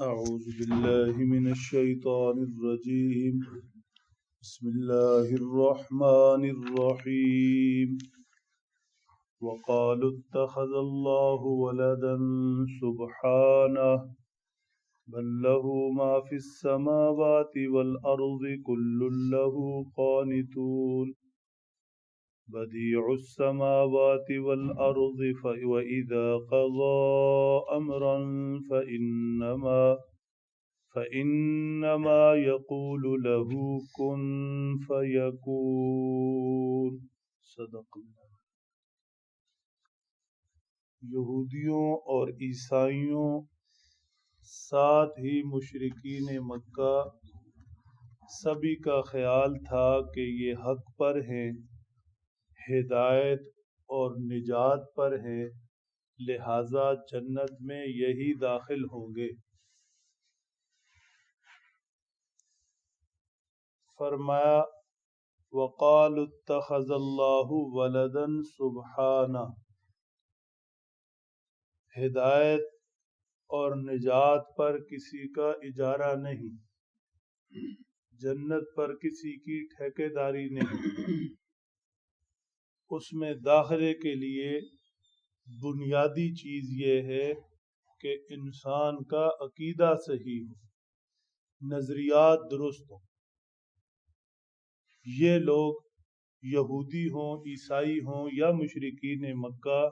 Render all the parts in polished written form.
أعوذ بالله من الشيطان الرجيم. بسم الله الرحمن الرحيم. وقالوا اتخذ الله ولدا سبحانه بل له ما في السماوات والأرض كل له قانتون بديع السماوات والأرض وإذا قضى أمرا فإنما يقول له كن فيكون. صدق اللہ. یہودیوں اور عیسائیوں ساتھ ہی مشرکین مکہ سبھی کا خیال تھا کہ یہ حق پر ہیں، ہدایت اور نجات پر ہیں، لہذا جنت میں یہی داخل ہوں گے. فرمایا وقالوا اتخذ اللہ ولدا سبحانہ، ہدایت اور نجات پر کسی کا اجارہ نہیں، جنت پر کسی کی ٹھیکیداری نہیں. اس میں داخلے کے لیے بنیادی چیز یہ ہے کہ انسان کا عقیدہ صحیح ہو، نظریات درست ہوں. یہ لوگ یہودی ہوں، عیسائی ہوں یا مشرکین مکہ،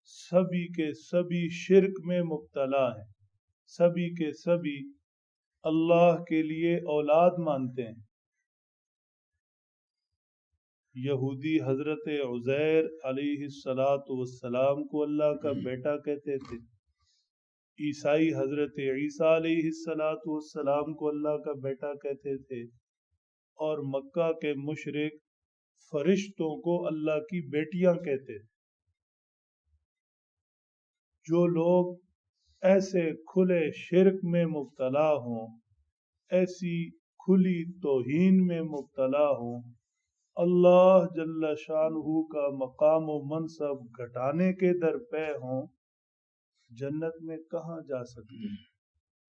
سبھی کے سبھی شرک میں مبتلا ہیں، سبھی کے سبھی اللہ کے لیے اولاد مانتے ہیں. یہودی حضرت عزیر علیہ السلام کو اللہ کا بیٹا کہتے تھے، عیسائی حضرت عیسیٰ علیہ السلام کو اللہ کا بیٹا کہتے تھے، اور مکہ کے مشرک فرشتوں کو اللہ کی بیٹیاں کہتے تھے. جو لوگ ایسے کھلے شرک میں مبتلا ہوں، ایسی کھلی توہین میں مبتلا ہوں، اللہ جل شانہ کا مقام و منصب گھٹانے کے درپے ہوں، جنت میں کہاں جا سکتے ہیں؟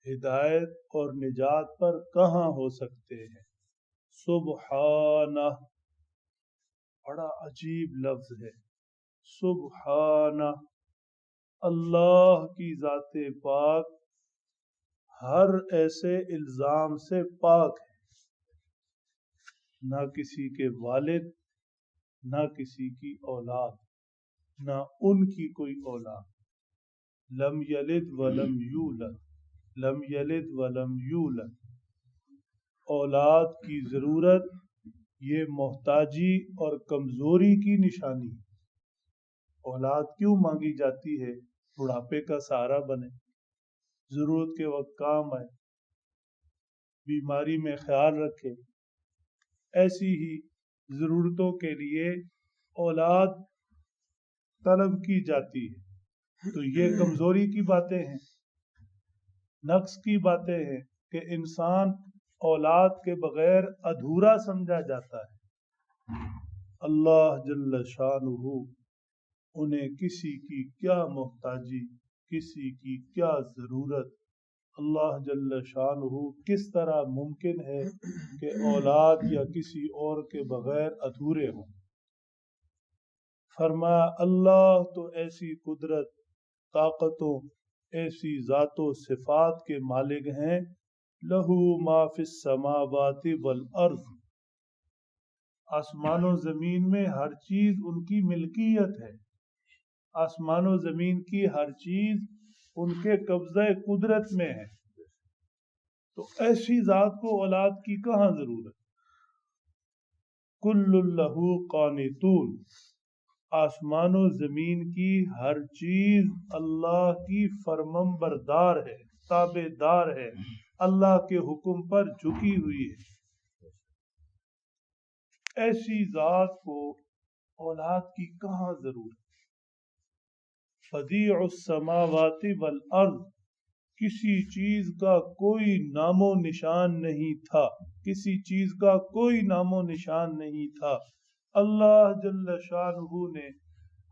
ہدایت اور نجات پر کہاں ہو سکتے ہیں؟ سبحانہ، بڑا عجیب لفظ ہے. سبحانہ، اللہ کی ذات پاک ہر ایسے الزام سے پاک ہے. نہ کسی کے والد، نہ کسی کی اولاد، نہ ان کی کوئی اولاد. لم یلد ولم یولد، لم یلد ولم یولد. اولاد کی ضرورت یہ محتاجی اور کمزوری کی نشانی. اولاد کیوں مانگی جاتی ہے؟ بڑھاپے کا سہارا بنے، ضرورت کے وقت کام آئے، بیماری میں خیال رکھے. ایسی ہی ضرورتوں کے لیے اولاد طلب کی جاتی ہے. تو یہ کمزوری کی باتیں ہیں، نقص کی باتیں ہیں کہ انسان اولاد کے بغیر ادھورا سمجھا جاتا ہے. اللہ جل شانہ انہیں کسی کی کیا محتاجی، کسی کی کیا ضرورت، اللہ جل شانہ کس طرح ممکن ہے کہ اولاد یا کسی اور کے بغیر ادھورے ہوں. فرمایا اللہ تو ایسی قدرت، طاقتوں، ایسی ذات و صفات کے مالک ہیں. لہو ما فی السماوات والارض، آسمان و زمین میں ہر چیز ان کی ملکیت ہے. آسمان و زمین کی ہر چیز ان کے قبضہ قدرت میں ہے. تو ایسی ذات کو اولاد کی کہاں ضرورت؟ کل لہ قانتون، آسمان و زمین کی ہر چیز اللہ کی فرمان بردار ہے، تابع دار ہے، اللہ کے حکم پر جھکی ہوئی ہے. ایسی ذات کو اولاد کی کہاں ضرورت؟ بدیع السماوات والارض، کسی چیز کا کوئی نام و نشان نہیں تھا، کسی چیز کا کوئی نام و نشان نہیں تھا. اللہ جل شانہ نے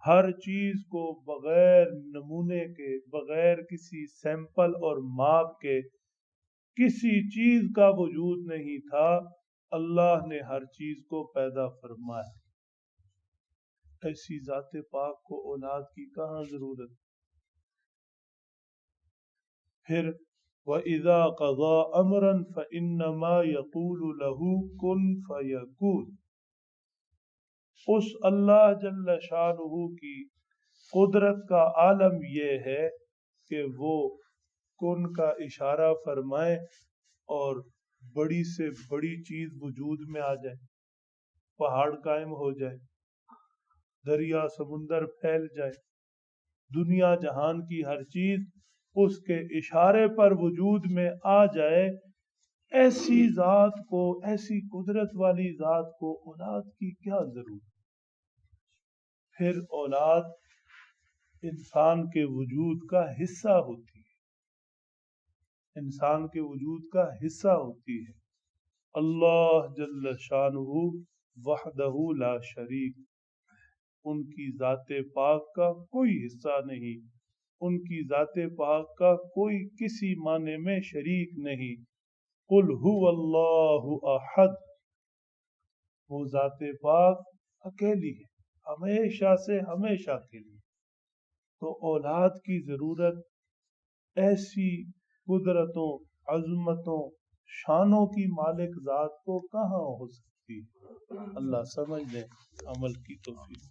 ہر چیز کو بغیر نمونے کے، بغیر کسی سیمپل اور ماپ کے، کسی چیز کا وجود نہیں تھا، اللہ نے ہر چیز کو پیدا فرمایا۔ ایسی ذات پاک کو اولاد کی کہاں ضرورت؟ پھر وَإِذَا قَضَى أَمْرًا فَإِنَّمَا يَقُولُ لَهُ كُن فَيَكُونُ۔ اس اللہ جل شانہ کی قدرت کا عالم یہ ہے کہ وہ کن کا اشارہ فرمائے اور بڑی سے بڑی چیز وجود میں آ جائے، پہاڑ قائم ہو جائے، دریا سمندر پھیل جائے، دنیا جہان کی ہر چیز اس کے اشارے پر وجود میں آ جائے۔ ایسی ذات کو، ایسی قدرت والی ذات کو اولاد کی کیا ضرورت؟ پھر اولاد انسان کے وجود کا حصہ ہوتی ہے، انسان کے وجود کا حصہ ہوتی ہے۔ اللہ جل شانہ وحدہ لا شریک، ان کی ذات پاک کا کوئی حصہ نہیں، ان کی ذات پاک کا کوئی کسی معنی میں شریک نہیں۔ قل هو اللہ احد، وہ ذات پاک اکیلی ہے، ہمیشہ سے ہمیشہ کے لیے۔ تو اولاد کی ضرورت ایسی قدرتوں، عظمتوں، شانوں کی مالک ذات کو کہاں ہو سکتی ہے؟ اللہ سمجھ لیں، عمل کی توفیق۔